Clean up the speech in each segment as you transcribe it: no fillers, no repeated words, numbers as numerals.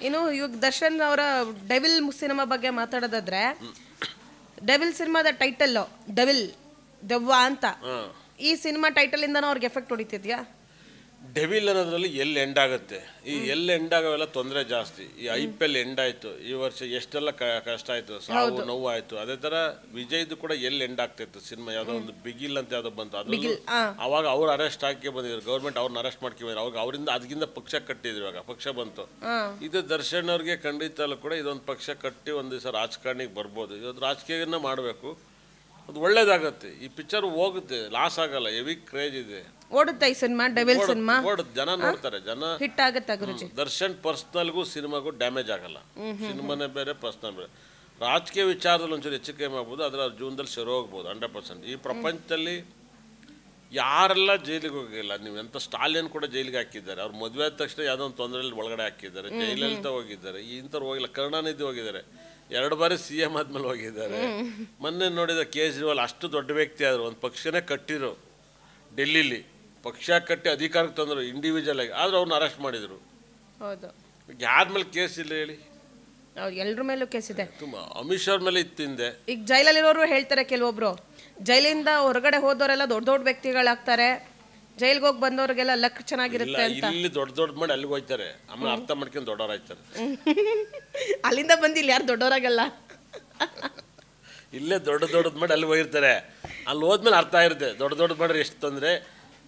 ಇನ್ನು ಇವಾಗ ದರ್ಶನ್ ಅವರ ಡೆವಿಲ್ ಸಿನಿಮಾ ಬಗ್ಗೆ ಮಾತಾಡೋದಾದ್ರೆ ಡೆವಿಲ್ ಸಿನಿಮಾದ ಟೈಟಲ್ ಡೆವಿಲ್ ದೆವ್ವ ಅಂತ ಈ ಸಿನಿಮಾ ಟೈಟಲ್ ಇಂದನೂ ಅವ್ರಿಗೆ ಎಫೆಕ್ಟ್ ಹೊಡಿತಿದ್ಯಾ ಡೆವಿಲ್ ಅನ್ನೋದ್ರಲ್ಲಿ ಎಲ್ಲಿ ಎಂಡ್ ಆಗುತ್ತೆ ಈ ಎಲ್ಲಿ ಎಂಡ್ ಆಗೋವೆಲ್ಲ ತೊಂದರೆ ಜಾಸ್ತಿ ಈ IPL ಎಂಡ್ ಆಯ್ತು ಈ ವರ್ಷ ಎಷ್ಟೆಲ್ಲ ಕಷ್ಟ ಆಯ್ತು ಸಾವು ನೋವು ಆಯ್ತು ಅದೇ ತರ ವಿಜಯ್ದು ಕೂಡ ಎಲ್ಲಿ ಎಂಡ್ ಆಗ್ತಿತ್ತು ಸಿನಿಮಾ ಯಾವ್ದೋ ಒಂದು ಬಿಗಿಲ್ ಅಂತ ಯಾವ್ದೋ ಬಂತು ಅದು ಅವಾಗ ಅವ್ರು ಅರೆಸ್ಟ್ ಹಾಕಿ ಬಂದಿದ್ರು ಗೌರ್ಮೆಂಟ್ ಅವ್ರನ್ನ ಅರೆಸ್ಟ್ ಮಾಡ್ಕೊಂಡ್ರು ಅವಾಗ ಅವರಿಂದ ಅದಕ್ಕಿಂತ ಪಕ್ಷ ಕಟ್ಟಿದ್ರು ಇವಾಗ ಪಕ್ಷ ಬಂತು ಇದು ದರ್ಶನ್ ಅವ್ರಿಗೆ ಖಂಡಿತ ಕೂಡ ಇದೊಂದು ಪಕ್ಷ ಕಟ್ಟಿ ಒಂದ್ ದಿವಸ ರಾಜಕಾರಣಿಗೆ ಬರ್ಬೋದು ಇವತ್ತು ರಾಜಕೀಯನ ಮಾಡಬೇಕು ಅದು ಒಳ್ಳೇದಾಗತ್ತೆ ಈ ಪಿಕ್ಚರ್ ಹೋಗುತ್ತೆ ಲಾಸ್ ಆಗಲ್ಲ ಹೆವಿ ಕ್ರೇಜ್ ಇದೆ ಓಡುತ್ತೆ ಈ ಸಿನಿಮಾ ಡೆವಿಲ್ ಸಿನಿಮಾ ಓಡುತ್ತೆ ಜನ ನೋಡ್ತಾರೆ ಜನ ಹಿಟ್ ಆಗುತ್ತೆ ಗುರುಜಿ ದರ್ಶನ್ ಪರ್ಸನಲ್ಗೂ ಸಿನಿಮಾಗೂ ಡ್ಯಾಮೇಜ್ ಆಗಲ್ಲ ಸಿನಿಮಾನೇ ಬೇರೆ ಪರ್ಸನಲ್ ಬೇರೆ ರಾಜಕೀಯ ವಿಚಾರದಲ್ಲಿ ಒಂಚೂರು ಹೆಚ್ಚು ಕಡಿಮೆ ಆಗ್ಬೋದು ಆದರೆ ಅವ್ರ ಜೀವನದಲ್ಲಿ ಸರಿ ಹೋಗ್ಬೋದು 100%. ಈ ಪ್ರಪಂಚದಲ್ಲಿ ಯಾರೆಲ್ಲ ಜೈಲಿಗೆ ಹೋಗಿಲ್ಲ ನೀವು ಎಂಥ ಸ್ಟಾಲಿನ್ ಕೂಡ ಜೈಲಿಗೆ ಹಾಕಿದ್ದಾರೆ ಅವ್ರು ಮದುವೆ ಆದ ತಕ್ಷಣ ಯಾವುದೋ ಒಂದು ತೊಂದರೆಯಲ್ಲಿ ಒಳಗಡೆ ಹಾಕಿದ್ದಾರೆ ಜೈಲಲಿತ ಹೋಗಿದ್ದಾರೆ ಇಂಥವ್ರು ಹೋಗಿಲ್ಲ ಕರುಣಾನಿಧಿ ಹೋಗಿದ್ದಾರೆ 2 ಬಾರಿ CM ಆದ್ಮೇಲೆ ಹೋಗಿದ್ದಾರೆ ಮೊನ್ನೆ ನೋಡಿದ ಕೇಜ್ರಿವಾಲ್ ಅಷ್ಟು ದೊಡ್ಡ ವ್ಯಕ್ತಿ ಆದರು ಒಂದು ಪಕ್ಷನೇ ಕಟ್ಟಿರು ಡೆಲ್ಲಿಲಿ ಪಕ್ಷ ಕಟ್ಟಿ ಅಧಿಕಾರಕ್ಕೆ ತಂದರು ಇಂಡಿವಿಜುವಲ್ ಆಗಿ ಆದ್ರೆ ಅವ್ರನ್ನ ಅರೆಸ್ಟ್ ಮಾಡಿದ್ರು ಹೌದು ಯಾರ ಮೇಲೆ ಕೇಸ್ ಇಲ್ಲ ಹೇಳಿ ಎಲ್ಲರ ಮೇಲೂ ಕೇಸ್ ಇದೆ ತುಂಬಾ ಅಮಿತ್ ಶಾ ಮೇಲೆ ಇತ್ತಿಂದೆ ಈಗ ಜೈಲಲ್ಲಿರೋರು ಹೇಳ್ತಾರೆ ಕೆಲವೊಬ್ರು ಜೈಲಿಂದ ಹೊರಗಡೆ ಹೋದವರೆಲ್ಲ ದೊಡ್ಡ ದೊಡ್ಡ ವ್ಯಕ್ತಿಗಳಾಗ್ತಾರೆ ಜೈಲ್ಗೆ ಹೋಗಿ ಬಂದವ್ರಿಗೆಲ್ಲ ಲಕ್ ಚೆನ್ನಾಗಿರುತ್ತೆ ಅಂತ ಇಲ್ಲಿ ದೊಡ್ಡ ಮಾಡಿ ಅಲ್ಲಿಗೆ ಹೋಗ್ತಾರೆ ಆಮೇಲೆ ಅರ್ಥ ಮಾಡ್ಕೊಂಡು ದೊಡ್ಡವರಾಯ್ತಾರೆ ಅಲ್ಲಿಂದ ಬಂದು ಇಲ್ಲಿ ಯಾರು ದೊಡ್ಡವರಾಗಲ್ಲ ಇಲ್ಲೇ ದೊಡ್ಡದ್ ಮಾಡಿ ಅಲ್ಲಿ ಹೋಗಿರ್ತಾರೆ ಅಲ್ಲಿ ಹೋದ್ಮೇಲೆ ಅರ್ಥ ಆಗಿರುತ್ತೆ ದೊಡ್ಡದ್ ಮಾಡ್ರೆ ಎಷ್ಟು ತೊಂದರೆ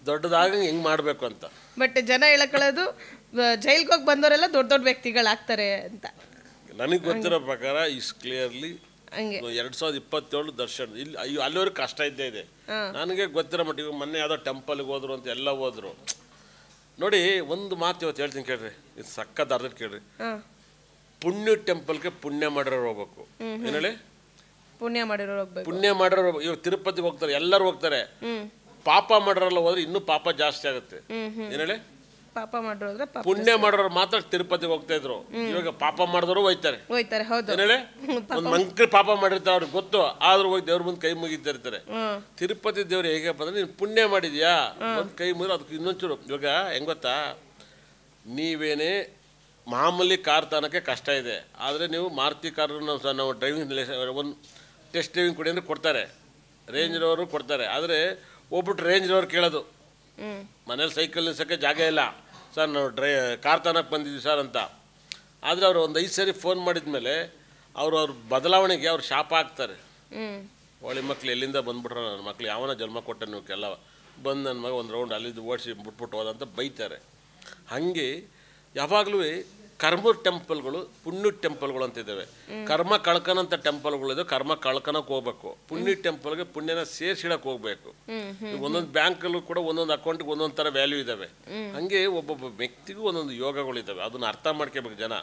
ದೊಡ್ಡದಾಗ ಹೆಂಗ್ ಮಾಡ್ಬೇಕು ಅಂತ ಬಟ್ ಜನ ಹೇಳಕೊಳ್ಳೋದು ಜೈಲ್ಗೆ ಹೋಗಿ ಬಂದವರೆಲ್ಲ ದೊಡ್ಡ ದೊಡ್ಡ ವ್ಯಕ್ತಿಗಳಾಗ್ತಾರೆ ಅಂತ ನನಗೆ ಗೊತ್ತಿರೋ ಪ್ರಕಾರ ಇಸ್ ಕ್ಲಿಯರ್ಲಿ 2027 ದರ್ಶನ್ ಇಲ್ಲಿ ಅಯ್ಯೋ ಅಲ್ಲಿವರೆಗೂ ಕಷ್ಟ ಇದ್ದೇ ಇದೆ ನನಗೆ ಗೊತ್ತಿರೋ ಮಟ್ಟಿಗೆ ಮೊನ್ನೆ ಯಾವುದೋ ಟೆಂಪಲ್ಗೆ ಹೋದ್ರು ಅಂತ ಎಲ್ಲ ಹೋದ್ರು ನೋಡಿ ಒಂದು ಮಾತು ಇವತ್ತು ಹೇಳ್ತೀನಿ ಕೇಳ್ರಿ ಇದು ಸಕ್ಕತ್ ಅರ್ಧ ಕೇಳ್ರಿ ಪುಣ್ಯ ಟೆಂಪಲ್ಗೆ ಪುಣ್ಯ ಮಾಡಿರೋರು ಹೋಗ್ಬೇಕು ಏನ್ ಹೇಳಿ ಪುಣ್ಯ ಮಾಡಿರೋರು ಇವಾಗ ತಿರುಪತಿಗೆ ಹೋಗ್ತಾರೆ ಎಲ್ಲರೂ ಹೋಗ್ತಾರೆ ಪಾಪ ಮಾಡಿರೋಲ್ಲ ಹೋದ್ರೆ ಇನ್ನೂ ಪಾಪ ಜಾಸ್ತಿ ಆಗುತ್ತೆ ಏನ್ ಹೇಳಿ ಪಾಪ ಮಾಡೋದ್ರೆ ಪುಣ್ಯ ಮಾಡೋರು ಮಾತ್ರ ತಿರುಪತಿಗೆ ಹೋಗ್ತಾ ಇದ್ರು ಇವಾಗ ಪಾಪ ಮಾಡಿದವರು ಹೋಯ್ತಾರೆ ಏನ್ ಹೇಳಿ ಒಂದ್ ಮಂಕ್ರಿ ಪಾಪ ಮಾಡಿರ್ತಾರೆ ಅವ್ರಿಗೆ ಗೊತ್ತು ಆದ್ರೂ ಹೋಗಿ ದೇವ್ರ ಮುಂದೆ ಕೈ ಮುಗಿತಾ ಇರ್ತಾರೆ ತಿರುಪತಿ ದೇವ್ರು ಹೇಗಪ್ಪ ಅಂದ್ರೆ ನೀನ್ ಪುಣ್ಯ ಮಾಡಿದ್ಯಾ ಒಂದ್ ಕೈ ಮುಗಿದ್ರೆ ಅದಕ್ಕೆ ಇನ್ನೊಂಚೂರು ಇವಾಗ ಹೆಂಗ್ ಗೊತ್ತಾ ನೀವೇನೇ ಮಾಮೂಲಿ ಕಾರ್ ತನಕ ಕಷ್ಟ ಇದೆ ಆದ್ರೆ ನೀವು ಮಾರುತಿ ಕಾರನ್ನು ನಾವು ಡ್ರೈವಿಂಗ್ ಒಂದು ಟೆಸ್ಟ್ ಡ್ರೈವಿಂಗ್ ಕೊಡಿ ಅಂದ್ರೆ ಕೊಡ್ತಾರೆ ರೇಂಜ್ ರೋವರು ಕೊಡ್ತಾರೆ ಆದ್ರೆ ಹೋಗ್ಬಿಟ್ಟು ರೇಂಜ್ ರೋವರ್ ಕೇಳೋದು ಮನೇಲಿ ಸೈಕಲ್ ನಿಲ್ಸೋಕ್ಕೆ ಜಾಗ ಇಲ್ಲ ಸರ್ ನಾವು ಕಾರ್ ತನಕ ಬಂದಿದ್ವಿ ಸರ್ ಅಂತ ಆದರೆ ಅವರು ಒಂದು 5 ಸರಿ ಫೋನ್ ಮಾಡಿದ್ಮೇಲೆ ಅವ್ರ ಬದಲಾವಣೆಗೆ ಅವ್ರು ಶಾಪ ಹಾಕ್ತಾರೆ ಒಳ್ಳೆ ಮಕ್ಳು ಎಲ್ಲಿಂದ ಬಂದ್ಬಿಟ್ರೆ ನನ್ನ ಮಕ್ಳು ಯಾವನ ಜನ್ಮ ಕೊಟ್ಟ ನೀವು ಕೆಲ ಬಂದು ನನ್ನ ಮಗ ಒಂದು ರೌಂಡ್ ಅಲ್ಲಿದ್ದು ಓಡಿಸಿ ಬಿಟ್ಬಿಟ್ಟು ಹೋದಂತ ಬೈತಾರೆ ಹಾಗೆ ಯಾವಾಗಲೂ ಕರ್ಮ ಟೆಂಪಲ್ಗಳು ಪುಣ್ಯ ಟೆಂಪಲ್ಗಳು ಅಂತ ಇದ್ದಾವೆ ಕರ್ಮ ಕಳ್ಕನಂತ ಟೆಂಪಲ್ಗಳಿದೆ ಕರ್ಮ ಕಳ್ಕನಕ್ಕೆ ಹೋಗ್ಬೇಕು ಪುಣ್ಯ ಟೆಂಪಲ್ಗೆ ಪುಣ್ಯನ ಸೇರ್ಸಿಡಕ್ ಹೋಗ್ಬೇಕು ಒಂದೊಂದು ಬ್ಯಾಂಕಲ್ಲೂ ಕೂಡ ಒಂದೊಂದು ಅಕೌಂಟ್ಗೆ ಒಂದೊಂದು ಥರ ವ್ಯಾಲ್ಯೂ ಇದಾವೆ ಹಂಗೆ ಒಬ್ಬೊಬ್ಬ ವ್ಯಕ್ತಿಗೂ ಒಂದೊಂದು ಯೋಗಗಳಿದ್ದಾವೆ ಅದನ್ನ ಅರ್ಥ ಮಾಡ್ಕೋಬೇಕು ಜನ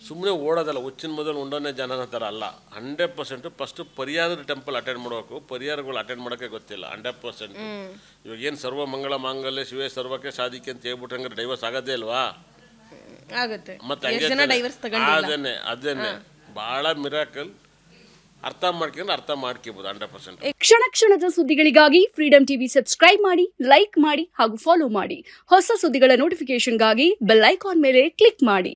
ಸುಮ್ಮನೆ ಓಡೋದಲ್ಲ ಹುಚ್ಚಿನ ಮೊದಲು ಉಂಡೋನೇ ಜನನ ಥರ ಅಲ್ಲ 100% ಫಸ್ಟ್ ಪರಿಹಾರದ ಟೆಂಪಲ್ ಅಟೆಂಡ್ ಮಾಡಬೇಕು ಪರಿಹಾರಗಳು ಅಟೆಂಡ್ ಮಾಡೋಕ್ಕೆ ಗೊತ್ತಿಲ್ಲ 100%. ಇವಾಗ ಏನು ಸರ್ವ ಮಂಗಳ ಮಾಂಗಲ್ಯ ಶಿವೇ ಸರ್ವಕ್ಕೆ ಸಾಧಿಕೆ ಅಂತ ಹೇಳ್ಬಿಟ್ರೆ ಹಂಗಾರೆ ಡೈವರ್ಸ್ ಆಗೋದೇ ಅಲ್ವಾ ಆಗುತ್ತೆ ಮತ್ತೆ ಅದೇನೆ ಬಹಳ ಮಿರಾಕಲ್ ಅರ್ಥ ಮಾಡ್ಕೋಬಹುದು 100%. ಕ್ಷಣ ಕ್ಷಣದ ಸುದ್ದಿಗಳಿಗಾಗಿ ಫ್ರೀಡಂ ಟಿವಿ ಸಬ್ಸ್ಕ್ರೈಬ್ ಮಾಡಿ, ಲೈಕ್ ಮಾಡಿ ಹಾಗೂ ಫಾಲೋ ಮಾಡಿ. ಹೊಸ ಸುದ್ದಿಗಳ ನೋಟಿಫಿಕೇಶನ್ಗಾಗಿ ಬೆಲ್ ಐಕಾನ್ ಮೇಲೆ ಕ್ಲಿಕ್ ಮಾಡಿ.